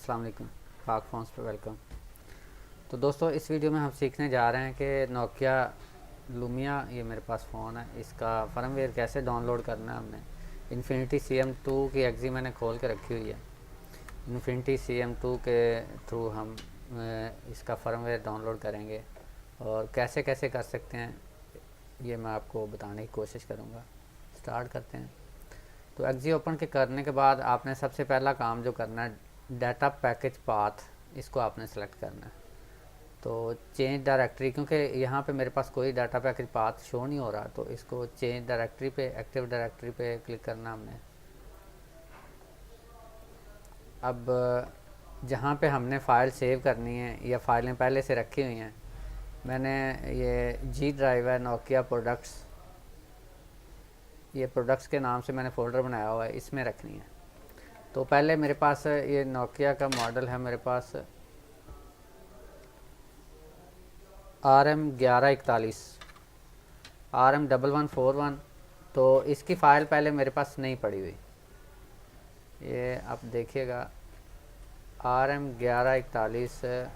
अस्सलाम वालेकुम, पाक फ़ोन्स पे वेलकम। तो दोस्तों इस वीडियो में हम सीखने जा रहे हैं कि नोकिया लूमिया ये मेरे पास फ़ोन है, इसका फर्मवेयर कैसे डाउनलोड करना है। हमने इन्फिनिटी CM2 की एग्जी मैंने खोल के रखी हुई है। इन्फिनिटी CM2 के थ्रू हम इसका फर्मवेयर डाउनलोड करेंगे और कैसे कैसे कर सकते हैं ये मैं आपको बताने की कोशिश करूँगा। स्टार्ट करते हैं। तो एग्जी ओपन के करने के बाद आपने सबसे पहला काम जो करना है डाटा पैकेज पाथ, इसको आपने सेलेक्ट करना है। तो चेंज डायरेक्टरी, क्योंकि यहाँ पे मेरे पास कोई डाटा पैकेज पाथ शो नहीं हो रहा, तो इसको चेंज डायरेक्टरी पे, एक्टिव डायरेक्टरी पे क्लिक करना हमने। अब जहाँ पे हमने फ़ाइल सेव करनी है या फाइलें पहले से रखी हुई हैं, मैंने ये जी ड्राइव है नोकिया प्रोडक्ट्स, ये प्रोडक्ट्स के नाम से मैंने फ़ोल्डर बनाया हुआ है, इसमें रखनी है। तो पहले मेरे पास ये नोकिया का मॉडल है, मेरे पास RM1141 RM1141। तो इसकी फ़ाइल पहले मेरे पास नहीं पड़ी हुई, ये आप देखिएगा RM1141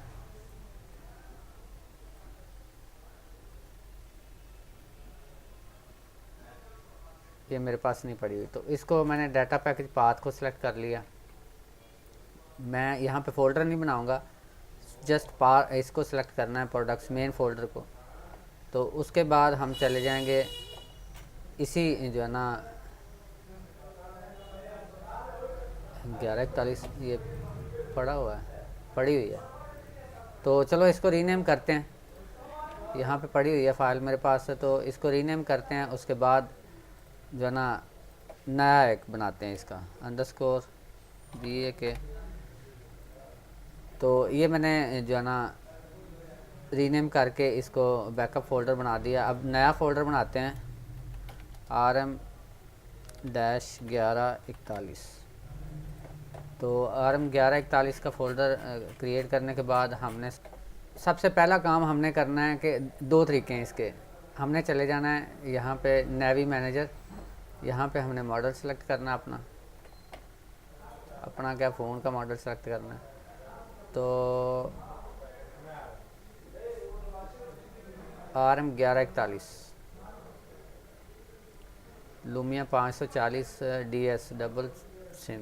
ये मेरे पास नहीं पड़ी हुई। तो इसको मैंने डाटा पैकेज पाथ को सिलेक्ट कर लिया। मैं यहाँ पे फ़ोल्डर नहीं बनाऊँगा, जस्ट इसको सिलेक्ट करना है, प्रोडक्ट्स मेन फ़ोल्डर को। तो उसके बाद हम चले जाएंगे इसी जो है ना 1141 ये पड़ा हुआ है, पड़ी हुई है। तो चलो इसको रीनेम करते हैं, यहाँ पे पड़ी हुई है फ़ाइल मेरे पास, तो इसको रीनेम करते हैं। उसके बाद जो है ना नया एक बनाते हैं, इसका अंडरस्कोर BAK। तो ये मैंने जो है ना रीनेम करके इसको बैकअप फ़ोल्डर बना दिया। अब नया फ़ोल्डर बनाते हैं RM-1141। तो RM-1141 का फ़ोल्डर क्रिएट करने के बाद हमने सबसे पहला काम हमने करना है कि दो तरीके हैं इसके। हमने चले जाना है यहाँ पे नेवी मैनेजर, यहाँ पे हमने मॉडल सेलेक्ट करना है, अपना क्या फ़ोन का मॉडल सेलेक्ट करना है। तो RM-1141 Lumia 540 DS double SIM.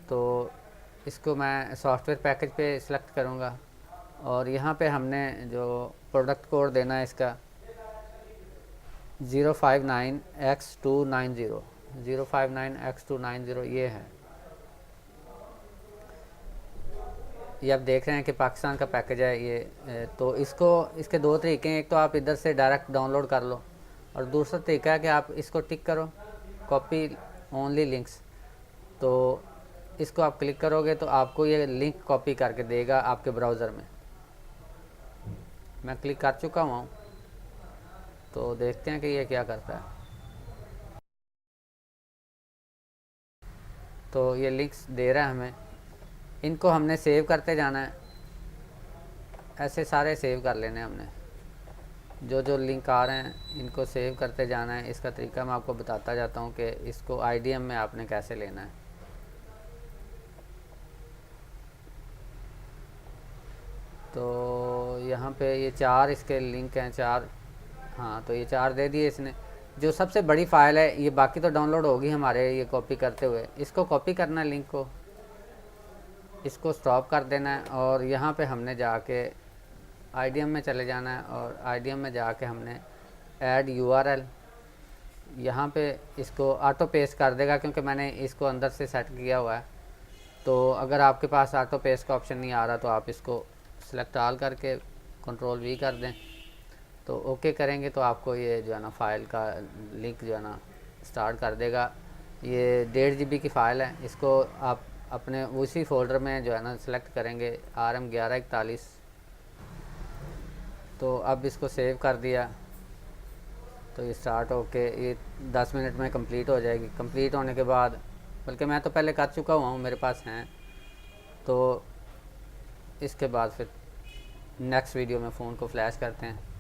तो इसको मैं सॉफ्टवेयर पैकेज पे सिलेक्ट करूँगा और यहाँ पे हमने जो प्रोडक्ट कोड देना है इसका 059X290, 059X290 ये है। ये आप देख रहे हैं कि पाकिस्तान का पैकेज है ये। तो इसके दो तरीके हैं, एक तो आप इधर से डायरेक्ट डाउनलोड कर लो और दूसरा तरीका है कि आप इसको टिक करो कॉपी ओनली लिंक्स। तो इसको आप क्लिक करोगे तो आपको ये लिंक कॉपी करके देगा आपके ब्राउज़र में। मैं क्लिक कर चुका हूँ, तो देखते हैं कि ये क्या करता है। तो ये लिंक्स दे रहा है हमें, इनको हमने सेव करते जाना है, ऐसे सारे सेव कर लेने हमने। जो जो लिंक आ रहे हैं इनको सेव करते जाना है। इसका तरीका मैं आपको बताता जाता हूँ कि इसको IDM में आपने कैसे लेना है। तो यहाँ पे ये 4 इसके लिंक हैं, 4। हाँ, तो ये 4 दे दिए इसने। जो सबसे बड़ी फ़ाइल है ये, बाकी तो डाउनलोड होगी हमारे ये कॉपी करते हुए, इसको कॉपी करना है लिंक को, इसको स्टॉप कर देना है और यहाँ पे हमने जाके IDM में चले जाना है और IDM में जाके हमने ऐड URL, यहाँ पे इसको ऑटो पेस्ट कर देगा क्योंकि मैंने इसको अंदर से सेट किया हुआ है। तो अगर आपके पास ऑटो पेस्ट का ऑप्शन नहीं आ रहा तो आप इसको सेलेक्ट ऑल करके Ctrl+V कर दें। तो ओके करेंगे तो आपको ये जो है ना फ़ाइल का लिंक जो है ना स्टार्ट कर देगा। ये 1.5 GB की फ़ाइल है, इसको आप अपने उसी फ़ोल्डर में जो है ना सेलेक्ट करेंगे RM-1141। तो अब इसको सेव कर दिया तो ये स्टार्ट होके ये 10 मिनट में कंप्लीट हो जाएगी। कंप्लीट होने के बाद, बल्कि मैं तो पहले कर चुका हुआ हूँ, मेरे पास हैं। तो इसके बाद फिर नेक्स्ट वीडियो में फ़ोन को फ्लैश करते हैं।